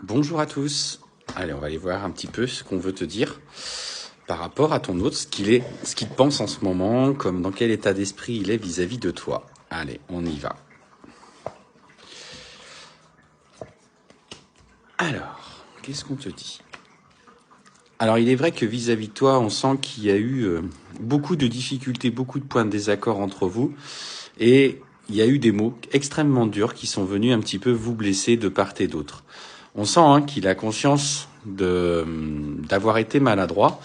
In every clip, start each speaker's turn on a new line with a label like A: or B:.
A: Bonjour à tous. Allez, on va aller voir un petit peu ce qu'on veut te dire par rapport à ton hôte, ce qu'il pense en ce moment, comme dans quel état d'esprit il est vis-à-vis de toi. Allez, on y va. Alors, qu'est-ce qu'on te dit? Alors, il est vrai que vis-à-vis de toi, on sent qu'il y a eu beaucoup de difficultés, beaucoup de points de désaccord entre vous, et il y a eu des mots extrêmement durs qui sont venus un petit peu vous blesser de part et d'autre. On sent qu'il a conscience d'avoir été maladroit.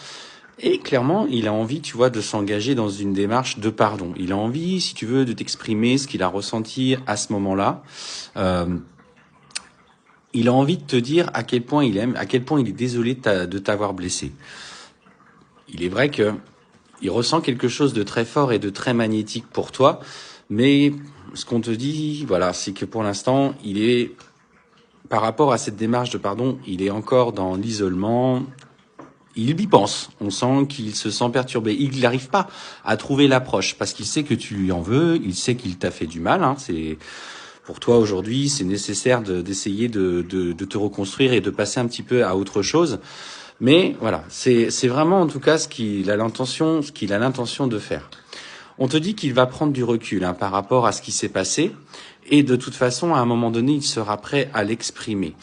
A: Et clairement, il a envie, tu vois, de s'engager dans une démarche de pardon. Il a envie, si tu veux, de t'exprimer ce qu'il a ressenti à ce moment-là. Il a envie de te dire à quel point il aime, à quel point il est désolé de t'avoir blessé. Il est vrai que il ressent quelque chose de très fort et de très magnétique pour toi, mais ce qu'on te dit, voilà, c'est que pour l'instant, il est, par rapport à cette démarche de pardon, il est encore dans l'isolement. Il y pense. On sent qu'il se sent perturbé. Il n'arrive pas à trouver l'approche parce qu'il sait que tu lui en veux. Il sait qu'il t'a fait du mal. C'est pour toi aujourd'hui, c'est nécessaire d'essayer de te reconstruire et de passer un petit peu à autre chose. Mais voilà, c'est vraiment en tout cas ce qu'il a l'intention de faire. On te dit qu'il va prendre du recul par rapport à ce qui s'est passé et de toute façon, à un moment donné, il sera prêt à l'exprimer.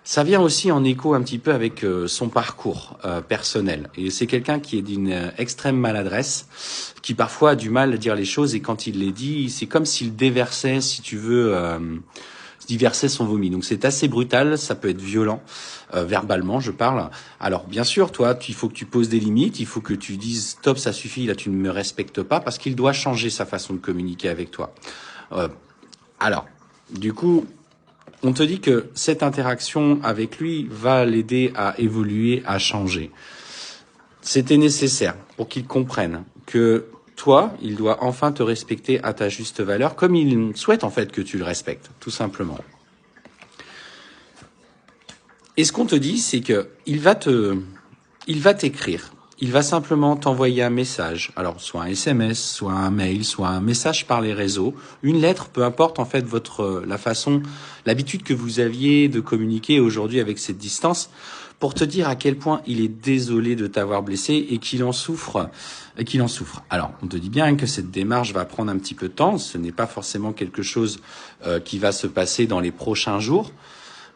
A: Ça vient aussi en écho un petit peu avec son parcours personnel. Et c'est quelqu'un qui est d'une extrême maladresse, qui parfois a du mal à dire les choses et quand il les dit, c'est comme s'il déversait, si tu veux, déversait son vomi. Donc c'est assez brutal, ça peut être violent, verbalement je parle. Alors bien sûr, toi, il faut que tu poses des limites, il faut que tu dises stop, ça suffit, là tu ne me respectes pas, parce qu'il doit changer sa façon de communiquer avec toi. Alors, du coup, on te dit que cette interaction avec lui va l'aider à évoluer, à changer. C'était nécessaire pour qu'il comprenne que toi, il doit enfin te respecter à ta juste valeur, comme il souhaite en fait que tu le respectes, tout simplement. Et ce qu'on te dit, c'est que il va t'écrire. Il va simplement t'envoyer un message, alors soit un SMS, soit un mail, soit un message par les réseaux, une lettre, peu importe en fait l'habitude que vous aviez de communiquer aujourd'hui avec cette distance, pour te dire à quel point il est désolé de t'avoir blessé et qu'il en souffre. Alors, on te dit bien que cette démarche va prendre un petit peu de temps, ce n'est pas forcément quelque chose qui va se passer dans les prochains jours,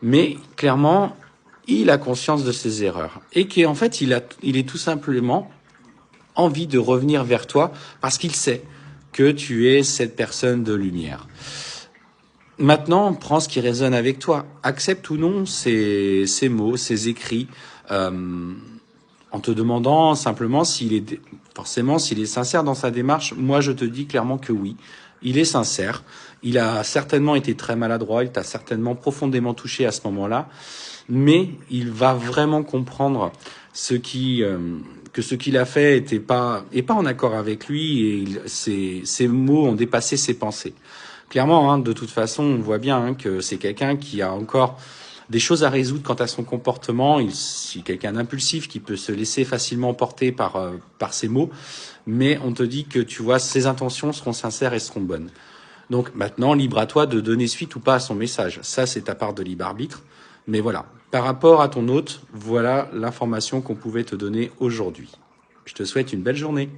A: mais clairement, il a conscience de ses erreurs et qu'en fait, il est tout simplement envie de revenir vers toi parce qu'il sait que tu es cette personne de lumière. Maintenant, prends ce qui résonne avec toi. Accepte ou non ces mots, ces écrits, en te demandant simplement s'il est sincère dans sa démarche. Moi, je te dis clairement que oui, il est sincère. Il a certainement été très maladroit, il t'a certainement profondément touché à ce moment-là, mais il va vraiment comprendre que ce qu'il a fait est pas en accord avec lui et ses mots ont dépassé ses pensées. Clairement, de toute façon, on voit bien que c'est quelqu'un qui a encore des choses à résoudre quant à son comportement. C'est quelqu'un d'impulsif qui peut se laisser facilement porter par ses mots, mais on te dit que tu vois ses intentions seront sincères et seront bonnes. Donc maintenant, libre à toi de donner suite ou pas à son message. Ça, c'est ta part de libre arbitre. Mais voilà, par rapport à ton hôte, voilà l'information qu'on pouvait te donner aujourd'hui. Je te souhaite une belle journée.